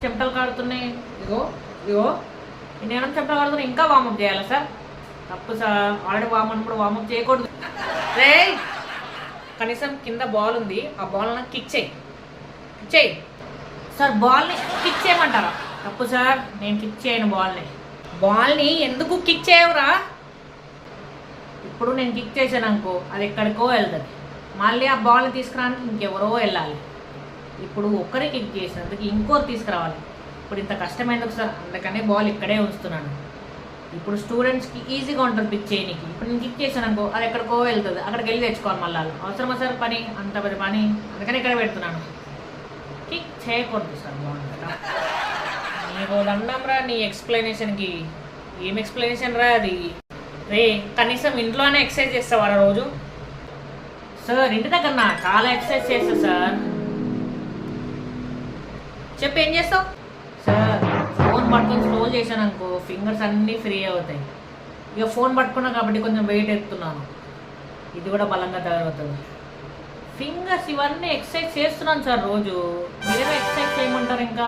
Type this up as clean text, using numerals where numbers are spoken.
చెమటలు కాడుతున్నాయి. ఇగో ఇగో నేను చెమటలు కాడుతున్నా, ఇంకా వామప్ చేయాలా సార్? తప్పు సార్, ఆల్రెడీ వామప్ చేయకూడదు. రే కనీసం కింద బాల్ ఉంది, ఆ బాల్ నాకు కిక్ చేయి సార్. బాల్ని కిక్ చేయమంటారా? తప్పు సార్, నేను కిక్ చేయను బాల్ని ఎందుకు కిక్ చేయవురా? ఇప్పుడు నేను కిక్ చేశాను అనుకో, అది ఎక్కడికో వెళ్తుంది, మళ్ళీ ఆ బాల్ని తీసుకురావడానికి ఇంకెవరో వెళ్ళాలి. ఇప్పుడు ఒక్కరే కిక్ చేసినందుకు ఇంకోరు తీసుకురావాలి. ఇప్పుడు ఇంత కష్టమైంది సార్, అందుకనే బాల్ ఇక్కడే ఉంచుతున్నాను. ఇప్పుడు స్టూడెంట్స్కి ఈజీగా ఉంటుంది పిక్ చేయడానికి. ఇప్పుడు నేను కిక్ చేశాను అనుకో, అది ఎక్కడికో వెళ్తుంది, అక్కడికి వెళ్ళి తెచ్చుకోవాలి. మళ్ళీ అవసరమా సార్ పని, అంత పెద్ద పని? అందుకని ఇక్కడ పెడుతున్నాను. కిక్ చేయకూడదు సార్. బాగుంటుందా? నీకు దండం రా నీ ఎక్స్ప్లెనేషన్కి. ఏం ఎక్స్ప్లెనేషన్ రా అది? రే కనీసం ఇంట్లోనే ఎక్సర్సైజ్ చేస్తావా రోజు? సార్ ఇంటి దగ్గర నా చాలా ఎక్సర్సైజ్ చేస్తా సార్. చెప్పు ఏం చేస్తావు? సార్ ఫోన్ పట్టుకొని స్క్రోల్ చేశాను అనుకో, ఫింగర్స్ అన్నీ ఫ్రీ అవుతాయి. ఇక ఫోన్ పట్టుకున్నా కాబట్టి కొంచెం వెయిట్ ఎత్తున్నాను, ఇది కూడా బలంగా తయారవుతుంది. ఫింగర్స్ ఇవన్నీ ఎక్సర్సైజ్ చేస్తున్నాను సార్ రోజు. మీరేమో ఎక్సర్సైజ్ చేయమంటారు ఇంకా?